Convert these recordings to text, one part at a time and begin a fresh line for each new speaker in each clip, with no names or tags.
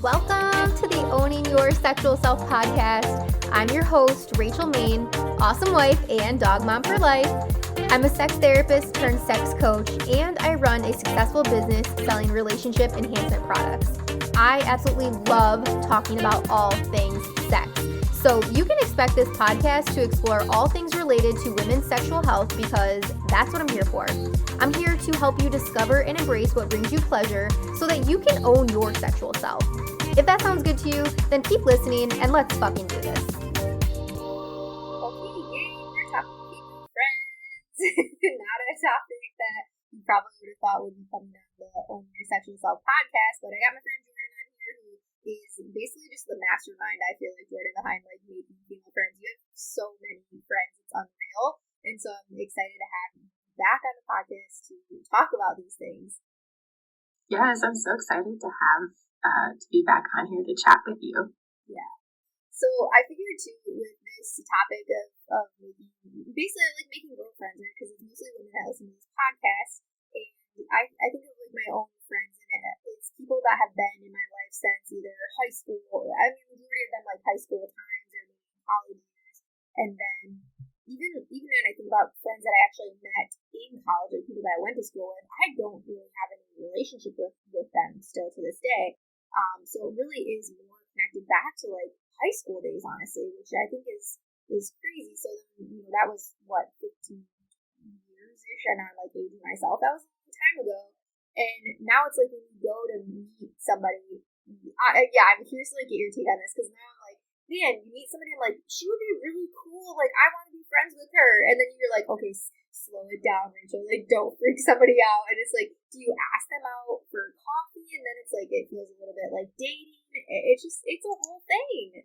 Welcome to the Owning Your Sexual Self podcast. I'm your host, Rachel Main, awesome wife and dog mom for life. I'm a sex therapist turned sex coach, and I run a successful business selling relationship enhancement products. I absolutely love talking about all things sex. So you can expect this podcast to explore all things related to women's sexual health because that's what I'm here for. I'm here to help you discover and embrace what brings you pleasure so that you can own your sexual self. If that sounds good to you, then keep listening and let's fucking do this.
Okay, yay, we're talking to friends. Not a topic that you probably would have thought would be coming down the Own Your Sexual Self podcast, but I got my friend Jordan on here who is basically just the mastermind, I feel like, Jordan, behind like making female friends. You have so many friends, it's unreal. And so I'm excited to have you back on the podcast to talk about these things.
Yes, I'm so excited to be back on here to chat with you.
Yeah. So I figured too with this topic of making girlfriends, right? Because it's mostly women that listen to this podcast, and I think of like my own friends, and it's people that have been in my life since either high school, majority of them like high school times or maybe college years, and then even then I think about friends that I actually met in college, like people that I went to school with. I don't really have any relationship with them still to this day. So it really is more connected back to like high school days, honestly, which I think is crazy. So then, that was what 15 years-ish, and I'm like aging myself. That was a long time ago, and now it's like when you go to meet somebody. I'm curious to like get your take on this because now I'm like, man, you meet somebody and like she would be really cool. Like I want to be friends with her, and then you're like, okay, slow it down, Rachel. Like don't freak somebody out. And it's like, do you ask them out for coffee? And then it's like it feels a little bit like dating. It's a whole thing.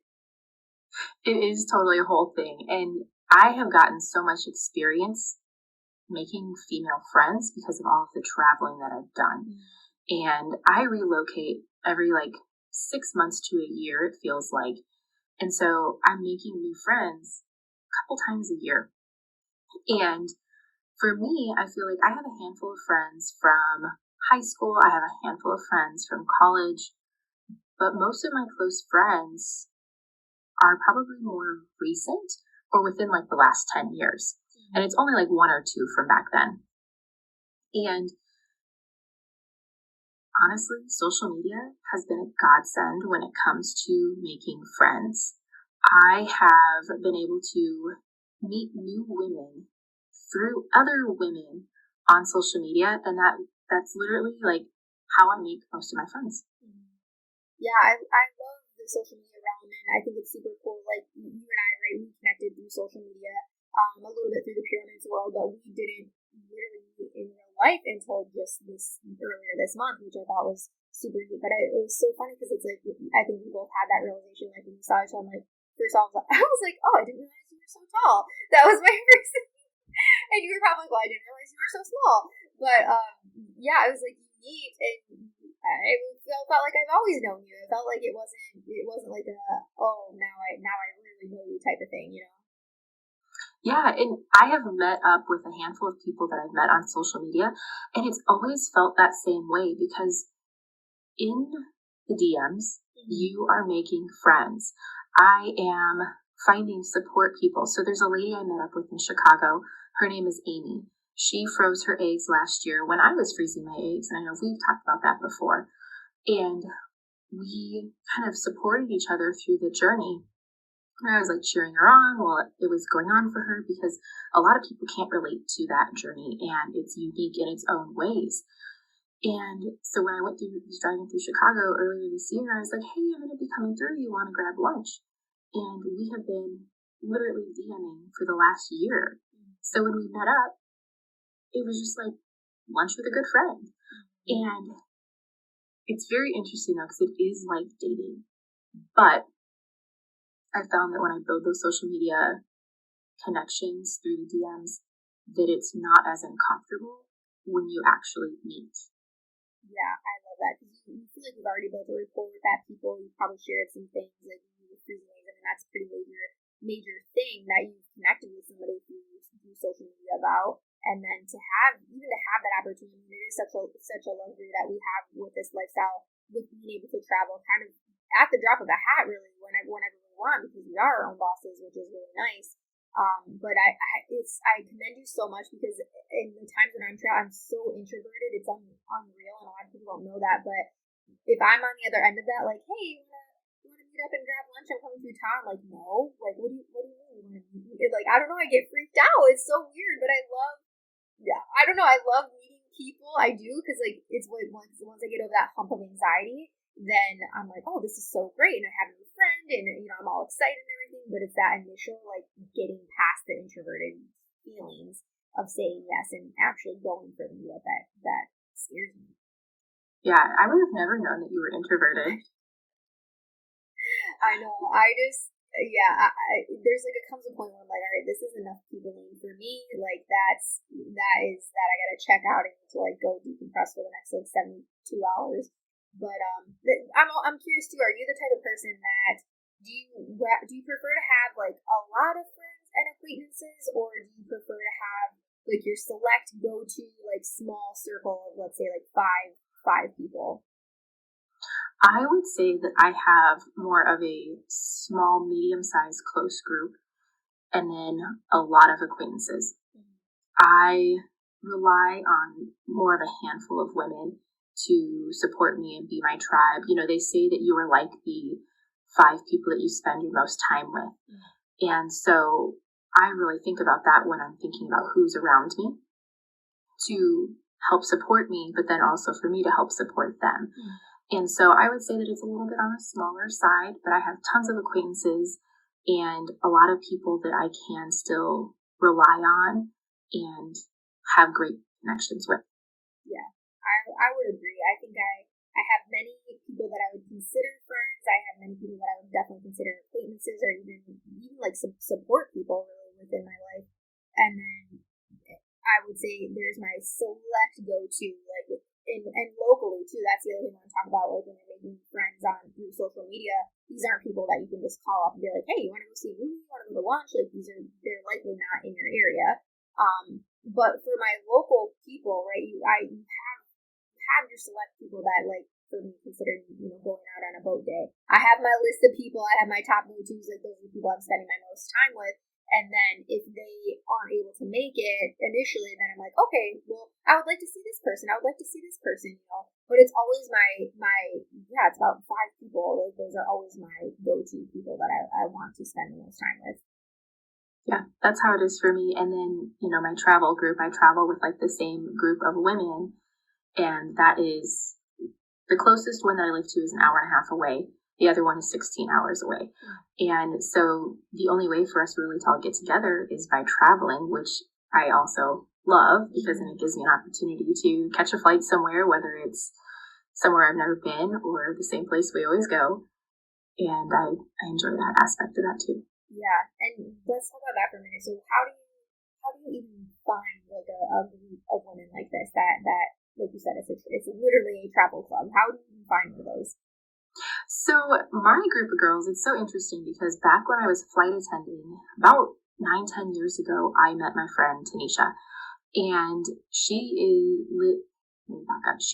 It is totally a whole thing, and I have gotten so much experience making female friends because of all of the traveling that I've done. And I relocate every 6 months to a year, it feels like. And so I'm making new friends a couple times a year. And for me, I feel like I have a handful of friends from high school. I have a handful of friends from college. But most of my close friends are probably more recent or within the last 10 years. And it's only one or two from back then. And honestly, social media has been a godsend when it comes to making friends. I have been able to meet new women through other women on social media, and that's literally how I make most of my friends.
Yeah, I love the social media realm, and I think it's super cool. Like you and I, right? We connected through social media, a little bit through the pyramids world, but we didn't literally meet in real life until just earlier this month, which I thought was super neat. But it was so funny because it's like I think we both had that realization. Like when we saw each other, first off, I was like, oh, I didn't realize you were so tall. That was my first. And you were probably like, well, I didn't realize you were so small. But yeah, it was like you meet and. I felt like I've always known you. It felt like it wasn't like a now I really know you type of thing,
Yeah, and I have met up with a handful of people that I've met on social media, and it's always felt that same way because in the DMs, you are making friends. I am finding support people. So there's a lady I met up with in Chicago. Her name is Amy. She froze her eggs last year when I was freezing my eggs, and I know we've talked about that before. And we kind of supported each other through the journey. And I was cheering her on while it was going on for her because a lot of people can't relate to that journey, and it's unique in its own ways. And so when I was driving through Chicago earlier this year, I was like, hey, I'm going to be coming through. You want to grab lunch? And we have been literally DMing for the last year. So when we met up, it was just like lunch with a good friend. And it's very interesting though, because it is like dating. But I found that when I build those social media connections through the DMs, that it's not as uncomfortable when you actually meet.
Yeah, I love that because you feel like you've already built a rapport with that people. You've probably shared some things like you were freezing eggs, and that's a pretty major thing that you've connected with somebody through social media about. And then to have that opportunity, it is such a luxury that we have with this lifestyle with being able to travel kind of at the drop of a hat, really, whenever we want, because we are our own bosses, which is really nice. But I commend you so much, because in the times when I'm so introverted, it's unreal, and a lot of people don't know that. But if I'm on the other end of that, like, hey, you wanna meet up and grab lunch? I'm coming through town. Like, no, like, what do you mean? You wanna meet? Like, I don't know. I get freaked out. It's so weird, but I don't know. I love meeting people. I do, because like it's once I get over that hump of anxiety, then I'm like, oh, this is so great, and I have a new friend, and I'm all excited and everything. But it's that initial like getting past the introverted feelings of saying yes and actually going for the meetup that scares me.
Yeah, I would have never known that you were introverted.
I know. There's like, it comes a point where I'm like, all right, this is enough peopling for me. Like, that I gotta check out and to like go decompress for the next like 72 hours. But I'm curious too. Are you the type of person that do you prefer to have like a lot of friends and acquaintances, or do you prefer to have like your select go-to like small circle of, let's say, like five people?
I would say that I have more of a small, medium-sized close group, and then a lot of acquaintances. I rely on more of a handful of women to support me and be my tribe. They say that you are like the 5 people that you spend your most time with. And so I really think about that when I'm thinking about who's around me to help support me, but then also for me to help support them. And so I would say that it's a little bit on the smaller side, but I have tons of acquaintances and a lot of people that I can still rely on and have great connections with.
Yeah, I would agree. I think I have many people that I would consider friends. I have many people that I would definitely consider acquaintances, or even like some support people really within my life. And then I would say there's my select go-to, like, and locally too. That's the other thing I want to talk about. Like, when you're making friends through social media, these aren't people that you can just call up and be like, hey, you want to go see a movie? You want to go to lunch? Like, they're likely not in your area. But for my local people, right, you have your select people that, like, for me, considering going out on a boat day, I have my list of people. I have my top go-tos. Like, those are the people I'm spending my most time with. And then if they aren't able to make it initially, then I'm like, okay, well, I would like to see this person. I would like to see this person, But it's always it's about 5 people. Like, those are always my go-to people that I want to spend the most time with.
Yeah, that's how it is for me. And then, my travel group, I travel with like the same group of women. And that is the closest one that I live to is an hour and a half away. The other one is 16 hours away. And so the only way for us really to all get together is by traveling, which I also love, because then it gives me an opportunity to catch a flight somewhere, whether it's somewhere I've never been or the same place we always go. And I enjoy that aspect of that too.
Yeah, and let's talk about that for a minute. So how do you even find like a group of women like this that like you said, it's literally a travel club? How do you even find one of those?
So my group of girls, it's so interesting because back when I was flight attending, about 9-10 years ago, I met my friend Tanisha, and she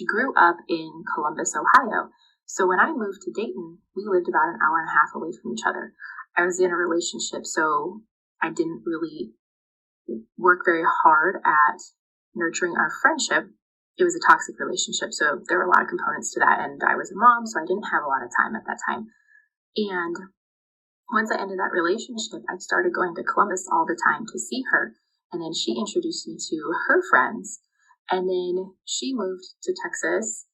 grew up in Columbus, Ohio. So when I moved to Dayton, we lived about an hour and a half away from each other. I was in a relationship, so I didn't really work very hard at nurturing our friendship. It was a toxic relationship, so there were a lot of components to that, and I was a mom, so I didn't have a lot of time at that time. And once I ended that relationship, I started going to Columbus all the time to see her, and then she introduced me to her friends, and then she moved to Texas,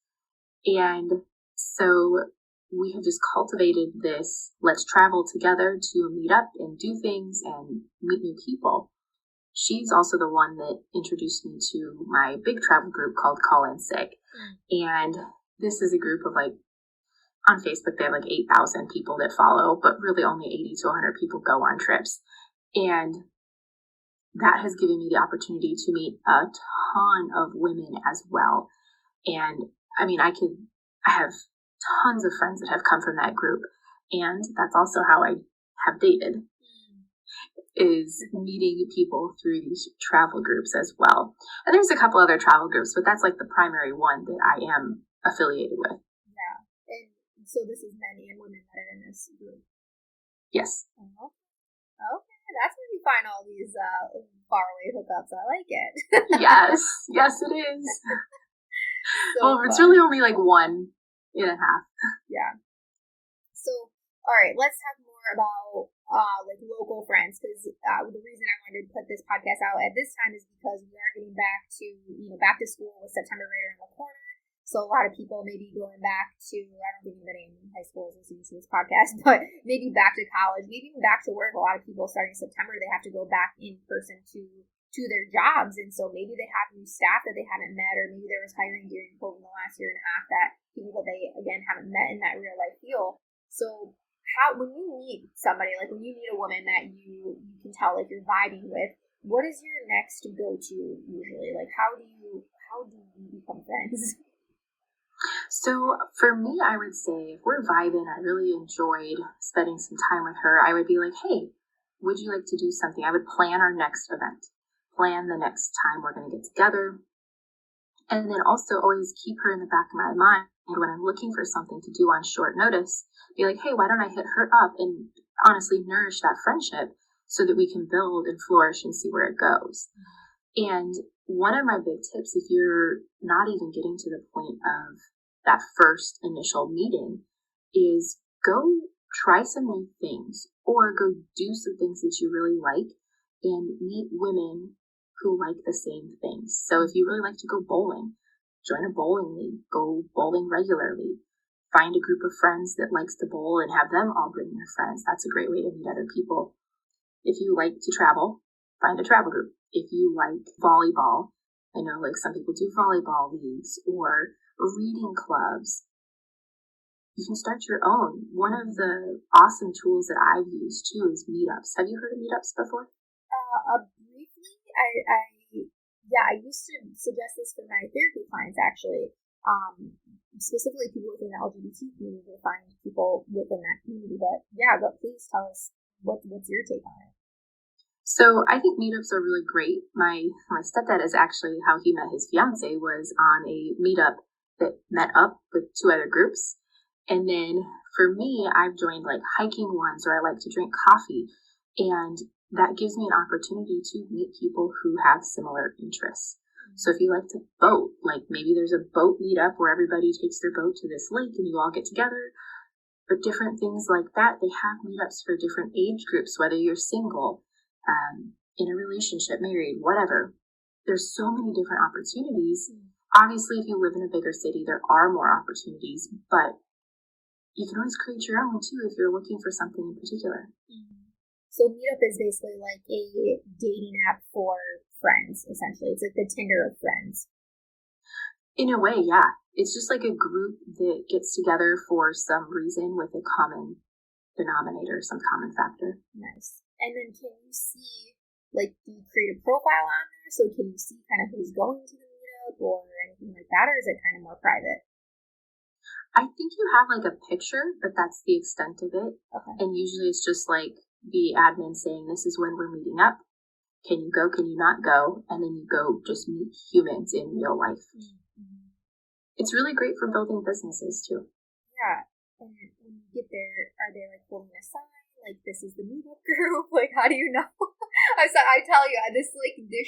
and so we have just cultivated this, let's travel together to meet up and do things and meet new people. She's also the one that introduced me to my big travel group called Call In Sick. And this is a group of on Facebook, they have 8,000 people that follow, but really only 80 to 100 people go on trips. And that has given me the opportunity to meet a ton of women as well. And I mean, I have tons of friends that have come from that group. And that's also how I have dated, is meeting people through these travel groups as well. And there's a couple other travel groups, but that's the primary one that I am affiliated with.
Yeah. So this is men and women that are in this group.
Yes.
Oh, okay, that's where you find all these faraway hookups. I like it.
Yes, it is.
So
it's really only like 1.5.
Yeah. So, all right, let's talk more about like local friends, because the reason I wanted to put this podcast out at this time is because we are getting back to school with September right around the corner. So a lot of people may be going back to, I don't think anybody in high school is listening to this podcast, but maybe back to college, maybe even back to work. A lot of people starting September, they have to go back in person to their jobs. And so maybe they have new staff that they haven't met, or maybe there was hiring during COVID in the last year and a half that people that they, again, haven't met in that real life feel. So when you meet somebody, like when you meet a woman that you can tell like you're vibing with, what is your next go-to usually? Like how do you become friends?
So for me, I would say if we're vibing, I really enjoyed spending some time with her. I would be like, hey, would you like to do something? I would plan our next event, plan the next time we're going to get together. And then also always keep her in the back of my mind when I'm looking for something to do on short notice. Be like, hey, why don't I hit her up and honestly nourish that friendship so that we can build and flourish and see where it goes. And one of my big tips, if you're not even getting to the point of that first initial meeting, is go try some new things or go do some things that you really like and meet women who like the same things. So if you really like to go bowling, join a bowling league, go bowling regularly, find a group of friends that likes to bowl and have them all bring their friends. That's a great way to meet other people. If you like to travel, find a travel group. If you like volleyball, I know like some people do volleyball leagues or reading clubs. You can start your own. One of the awesome tools that I've used too is Meetups. Have you heard of Meetups before?
Briefly, I used to suggest this for my therapy clients actually. Specifically people within the LGBT community to find people within that community. But please tell us what's your take on it.
So I think meetups are really great. My stepdad is actually how he met his fiance was on a meetup that met up with 2 other groups. And then for me, I've joined like hiking ones, or I like to drink coffee. And that gives me an opportunity to meet people who have similar interests. So if you like to boat, like maybe there's a boat meetup where everybody takes their boat to this lake and you all get together. But different things like that, they have meetups for different age groups, whether you're single, in a relationship, married, whatever. There's so many different opportunities. Obviously, if you live in a bigger city, there are more opportunities, but you can always create your own too if you're looking for something in particular.
So Meetup is basically like a dating app for friends, essentially. It's like the Tinder of friends.
In a way, yeah. It's just like a group that gets together for some reason with a common denominator, some common factor.
Nice. And then can you see, like, do you create a profile on there? So can you see kind of who's going to the meetup or anything like that? Or is it kind of more private?
I think you have like a picture, but that's the extent of it.
Okay.
And usually it's just like the admin saying, this is when we're meeting up. Can you go? Can you not go? And then you go just meet humans in real life. Mm-hmm. It's really great for building businesses too.
Yeah. And when you get there, are they like holding a sign? Like, this is the meetup group? Like, how do you know? I tell you, this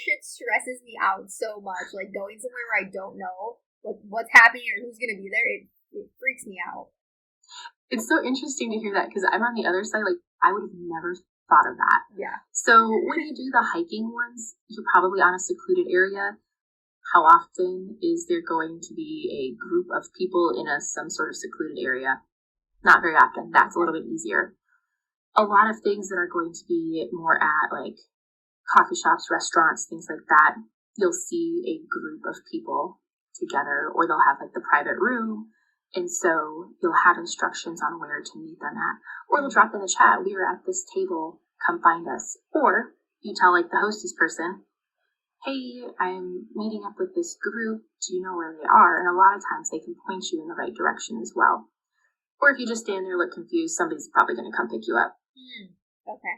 shit stresses me out so much. Like, going somewhere where I don't know what's happening or who's going to be there, it freaks me out.
It's so interesting to hear that because I'm on the other side. Like, I would have never thought of that.
Yeah.
So when you do the hiking ones, you're probably on a secluded area. How often is there going to be a group of people in some sort of secluded area? Not very often. That's a little bit easier. A lot of things that are going to be more at like coffee shops, restaurants, things like that, you'll see a group of people together, or they'll have like the private room. And so you'll have instructions on where to meet them at, or they'll drop in the chat, we are at this table, come find us. Or you tell like the hostess person, hey, I'm meeting up with this group. Do you know where they are? And a lot of times they can point you in the right direction as well. Or if you just stand there, look confused, somebody's probably going to come pick you up.
Okay.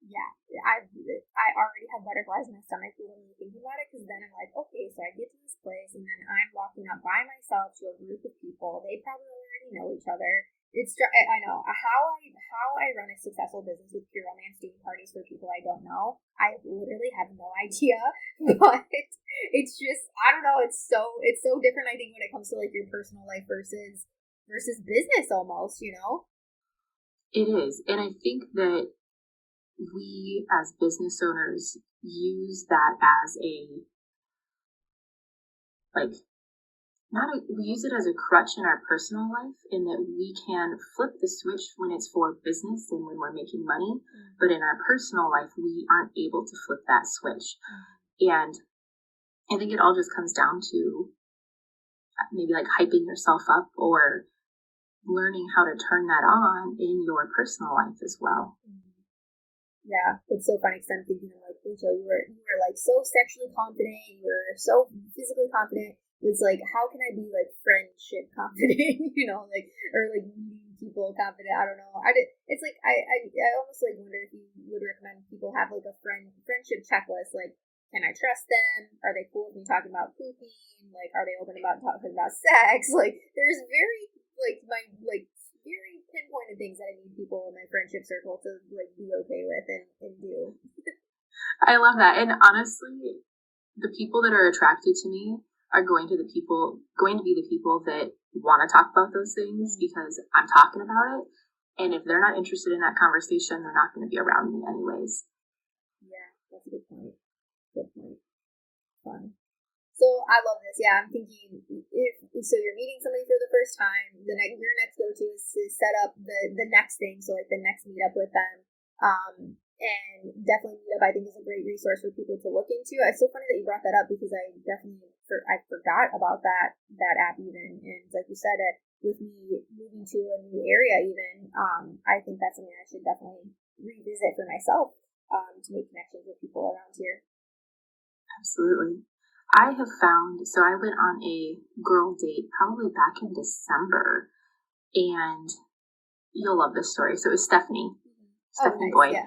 Yeah, I already have butterflies in my stomach when you think about it, because then I'm like, okay, so I get to this place, and then I'm walking up by myself to a group of people. They probably already we know each other. I know how I run a successful business with pure romance doing parties for people I don't know. I literally have no idea, but it's just, I don't know. It's so different. I think when it comes to like your personal life versus business, almost.
It is, and I think that we as business owners use that as we use it as a crutch in our personal life, in that we can flip the switch when it's for business and when we're making money, but in our personal life, we aren't able to flip that switch. And I think it all just comes down to maybe like hyping yourself up or learning how to turn that on in your personal life as well.
Yeah, it's so funny because I'm thinking of like, Rachel, you were like so sexually confident, you were so physically confident. It's like, how can I be like friendship confident, or like meeting people confident? I don't know. It's like, I almost like wonder if you would recommend people have like a friendship checklist. Like, can I trust them? Are they cool with me talking about pooping? Like, are they open about talking about sex? Like, there's very very pinpointed things that I need people in my friendship circle to like be okay with and do.
I love that. And honestly, the people that are attracted to me are going to be the people that want to talk about those things because I'm talking about it. And if they're not interested in that conversation, they're not going to be around me anyways.
Yeah, that's a good point. Fun. So I love this. Yeah, I'm thinking if you're meeting somebody for the first time, your next go-to is to set up the next thing. So like the next meetup with them. And definitely Meetup, I think, is a great resource for people to look into. It's so funny that you brought that up because I forgot about that app even. And like you said, with me moving to a new area even, I think that's something I should definitely revisit for myself to make connections with people around here.
Absolutely. I have found, so I went on a girl date probably back in December, and you'll love this story. So it was Stephanie
Nice,
Boyd. Yeah.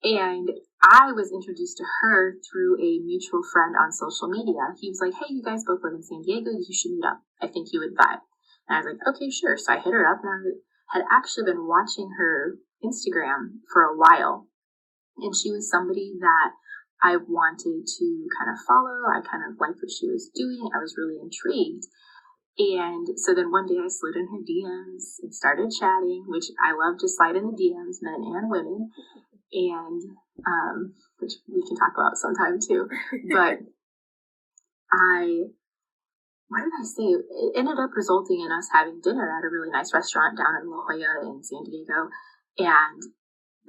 And I was introduced to her through a mutual friend on social media. He was like, hey, you guys both live in San Diego. You should meet up. I think you would vibe. And I was like, okay, sure. So I hit her up, and I had actually been watching her Instagram for a while. And she was somebody that I wanted to kind of follow. I kind of liked what she was doing. I was really intrigued. And so then one day I slid in her DMs and started chatting, which I love to slide in the DMs, men and women. And which we can talk about sometime too. But what did I say? It ended up resulting in us having dinner at a really nice restaurant down in La Jolla in San Diego. And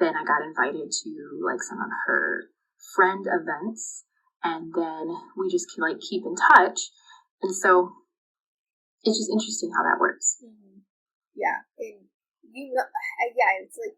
then I got invited to like some of her friend events, and then we just can like keep in touch. And so it's just interesting how that works.
Mm-hmm. Yeah. And it's like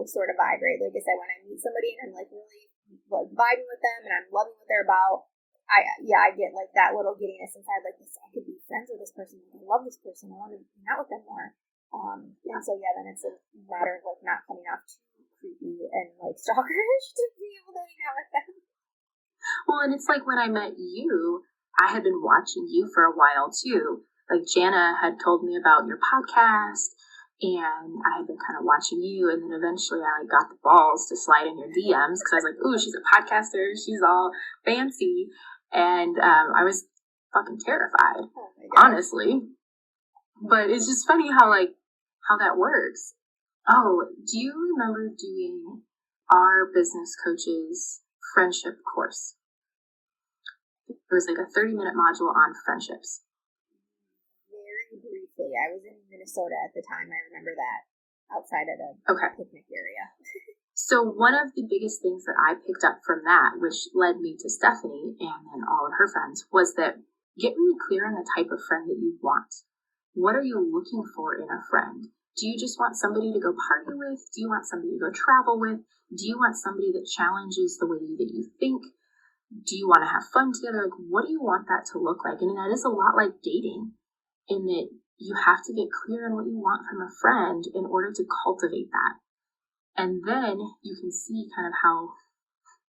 sort of vibe, right? Like I said, when I meet somebody and I'm like really like vibing with them and I'm loving what they're about, I get like that little giddiness inside, like this, I could be friends with this person, I love this person, I want to hang out with them more. And so then it's a matter of like not coming off too creepy and like stalkerish to be able to hang out with them.
Well, and it's like when I met you, I had been watching you for a while too. Like Jana had told me about your podcast, and I had been kind of watching you, and then eventually I like got the balls to slide in your DMs because I was like, ooh, she's a podcaster, she's all fancy, and I was fucking terrified, honestly. But it's just funny how that works. Oh, do you remember doing our business coach's friendship course? It was like a 30-minute module on friendships.
Briefly. I was in Minnesota at the time. I remember that outside of the picnic area.
So one of the biggest things that I picked up from that, which led me to Stephanie and then all of her friends, was that get really clear on the type of friend that you want. What are you looking for in a friend? Do you just want somebody to go party with? Do you want somebody to go travel with? Do you want somebody that challenges the way that you think? Do you want to have fun together? Like, what do you want that to look like? And that is a lot like dating, in that you have to get clear on what you want from a friend in order to cultivate that. And then you can see kind of how,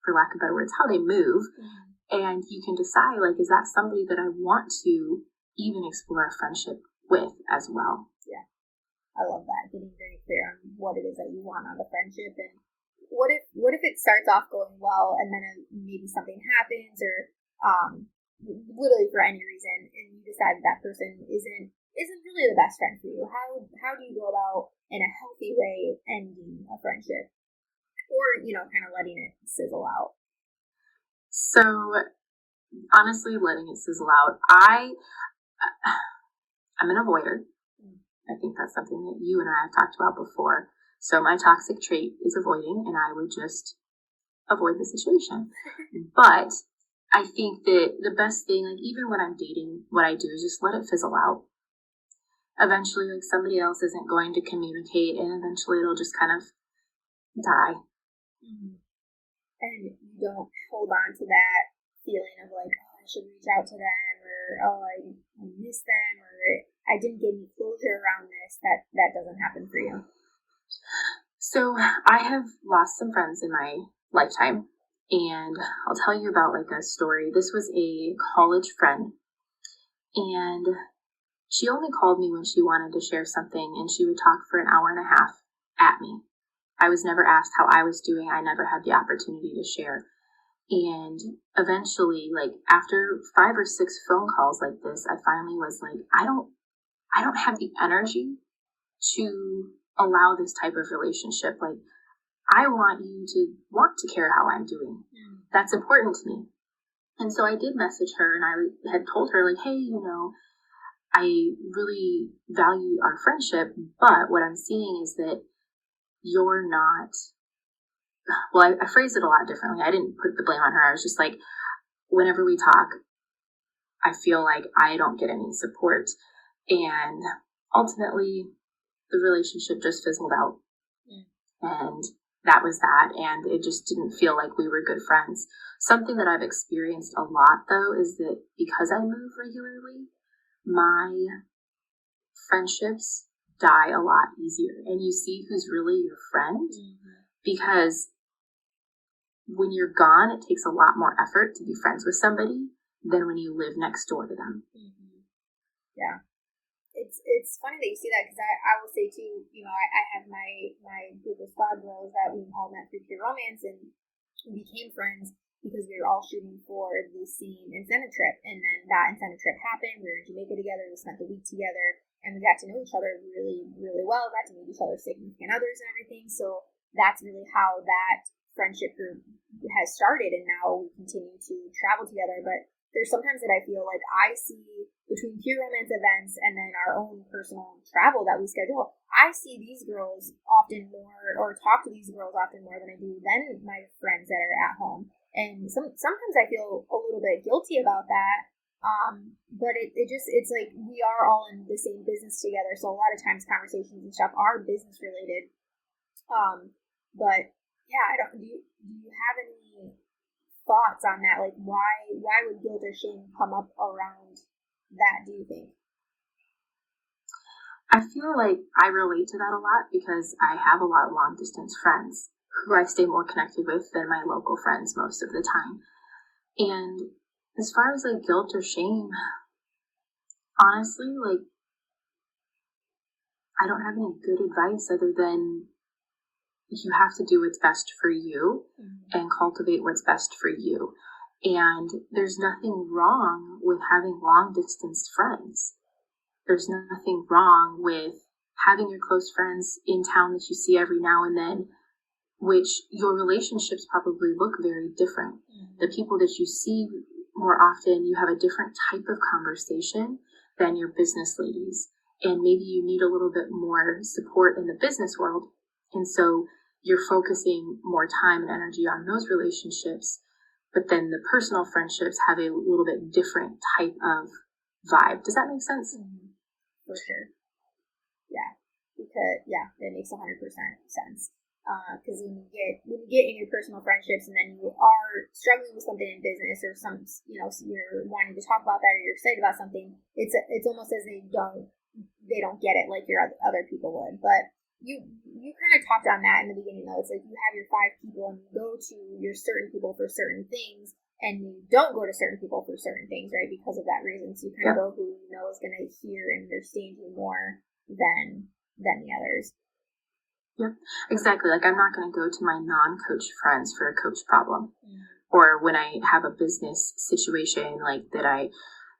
for lack of better words, how they move. Mm-hmm. And you can decide, like, is that somebody that I want to even explore a friendship with as well.
Yeah, I love that. Getting very clear on what it is that you want out of the friendship, and what if it starts off going well, and then maybe something happens, or literally for any reason, and you decide that person isn't really the best friend for you. How do you go about in a healthy way ending a friendship, or kind of letting it sizzle out?
So honestly, letting it sizzle out. I'm an avoider. I think that's something that you and I have talked about before. So my toxic trait is avoiding, and I would just avoid the situation. But I think that the best thing, like even when I'm dating, what I do is just let it fizzle out. Eventually, like somebody else isn't going to communicate, and eventually it'll just kind of die.
Mm-hmm. And you don't hold on to that feeling of like, oh, I should reach out to them, or oh, I miss them, or I didn't get any closure around this. That doesn't happen for you.
So I have lost some friends in my lifetime, and I'll tell you about like a story. This was a college friend, and she only called me when she wanted to share something, and she would talk for an hour and a half at me. I was never asked how I was doing. I never had the opportunity to share. And eventually, like after 5 or 6 phone calls like this, I finally was like, I don't have the energy to allow this type of relationship. Like, I want you to want to care how I'm doing. That's important to me. And so I did message her, and I had told her like, hey, I really value our friendship, but what I'm seeing is that you're not, well, I phrased it a lot differently. I didn't put the blame on her. I was just like, whenever we talk, I feel like I don't get any support. And ultimately, the relationship just fizzled out. And that was that. And it just didn't feel like we were good friends. Something that I've experienced a lot, though, is that because I move regularly, my friendships die a lot easier. And you see who's really your friend, because when you're gone, it takes a lot more effort to be friends with somebody than when you live next door to them.
Yeah. It's funny that you say that, because I will say too, I have my group of squad girls that we all met through Pure Romance, and we became friends because we were all shooting for the same incentive trip. And then that incentive trip happened. We were in Jamaica together. We spent the week together, and we got to know each other really, really well. Got to meet each other's significant others and everything. So that's really how that friendship group has started, and now we continue to travel together. But there's sometimes that I feel like I see between Pure Romance events and then our own personal travel that we schedule, I see these girls often more, or talk to these girls often more than I do than my friends that are at home. And sometimes I feel a little bit guilty about that. But it's like we are all in the same business together. So a lot of times conversations and stuff are business related. But yeah, do you have any thoughts on that? Like why would guilt or shame come up around that, do you think?
I feel like I relate to that a lot because I have a lot of long distance friends who I stay more connected with than my local friends most of the time. And as far as like guilt or shame, honestly, like I don't have any good advice other than you have to do what's best for you and cultivate what's best for you. And there's nothing wrong with having long distance friends. There's nothing wrong with having your close friends in town that you see every now and then, which your relationships probably look very different. The people that you see more often, you have a different type of conversation than your business ladies. And maybe you need a little bit more support in the business world. And so you're focusing more time and energy on those relationships. But then the personal friendships have a little bit different type of vibe. Does that make sense?
For sure. Yeah. Because, that makes 100% sense. Because when you get in your personal friendships and then you are struggling with something in business, or you're wanting to talk about that, or you're excited about something, it's almost as they don't get it like your other people would. But you kind of talked on that in the beginning, though. It's like you have your 5 people and you go to your certain people for certain things, and you don't go to certain people for certain things, right? Because of that reason. So you kind of go who you know is going to hear and understand you more than the others.
Yeah, exactly. Like, I'm not going to go to my non-coach friends for a coach problem. Or when I have a business situation like that I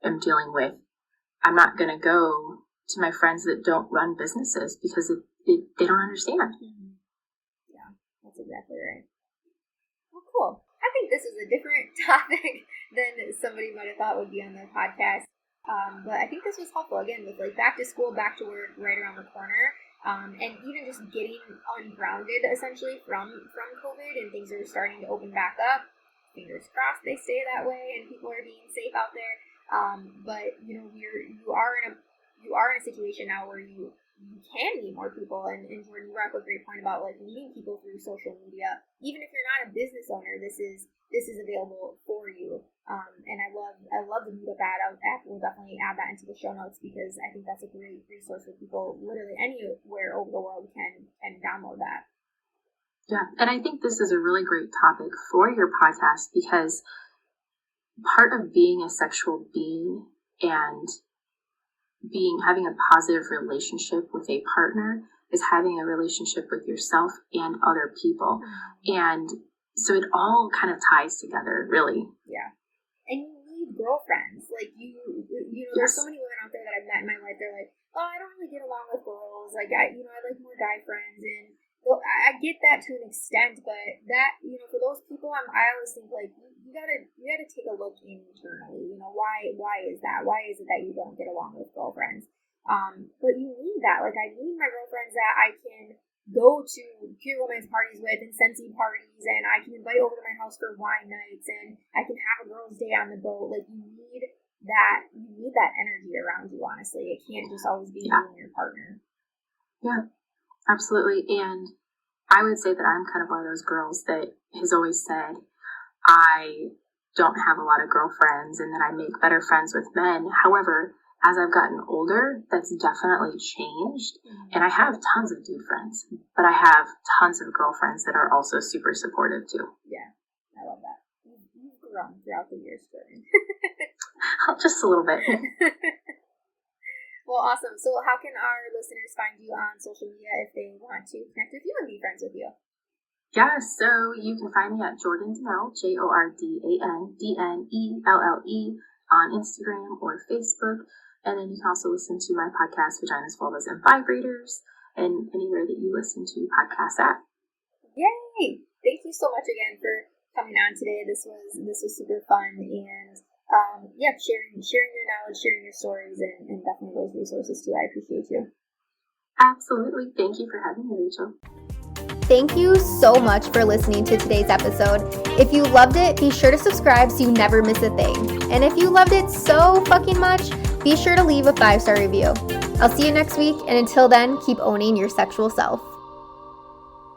am dealing with, I'm not going to go to my friends that don't run businesses because they don't understand.
Yeah, that's exactly right. Well, cool. I think this is a different topic than somebody might have thought would be on the podcast. But I think this was helpful, again, with like back to school, back to work, right around the corner. And even just getting ungrounded, essentially, from COVID, and things are starting to open back up. Fingers crossed they stay that way and people are being safe out there. But you know, you are in a situation now where you can meet more people, and Jordan, you brought up a great point about like meeting people through social media. Even if you're not a business owner, this is available for you. And I love the Meetup app. We'll definitely add that into the show notes because I think that's a great resource for people literally anywhere over the world can download that.
Yeah, and I think this is a really great topic for your podcast because part of being a sexual being and having a positive relationship with a partner is having a relationship with yourself and other people. And so it all kind of ties together, really.
Yeah. And you need girlfriends. Like, you know, there's so many women out there that I've met in my life. They're like, oh, I don't really get along with girls. Like, I like more guy friends. And I get that to an extent, but that, you know, for those people, I always think like you gotta take a look internally. You know, why is that? Why is it that you don't get along with girlfriends? But you need that. Like, I need my girlfriends that I can go to pure romance parties with and Scentsy parties, and I can invite over to my house for wine nights, and I can have a girls' day on the boat. Like, you need that energy around you. Honestly, it can't just always be you and your partner.
Yeah. Absolutely. And I would say that I'm kind of one of those girls that has always said I don't have a lot of girlfriends and that I make better friends with men. However, as I've gotten older, that's definitely changed. And I have tons of dude friends, but I have tons of girlfriends that are also super supportive too.
Yeah, I love that. You've grown throughout the years, Jordan.
Just a little bit.
Well, awesome. So how can our listeners find you on social media if they want to connect with you and be friends with you?
Yeah, so you can find me at Jordan Donnell, JordanDnelle, on Instagram or Facebook. And then you can also listen to my podcast, Vaginas, Vulvas, and Vibrators, and anywhere that you listen to podcasts at.
Yay! Thank you so much again for coming on today. This was super fun, and sharing your knowledge, sharing your stories, and definitely those resources too. I appreciate you.
Absolutely. Thank you for having me, Rachel.
Thank you so much for listening to today's episode. If you loved it, be sure to subscribe so you never miss a thing. And if you loved it so fucking much, be sure to leave a 5-star review. I'll see you next week, and until then, keep owning your sexual self.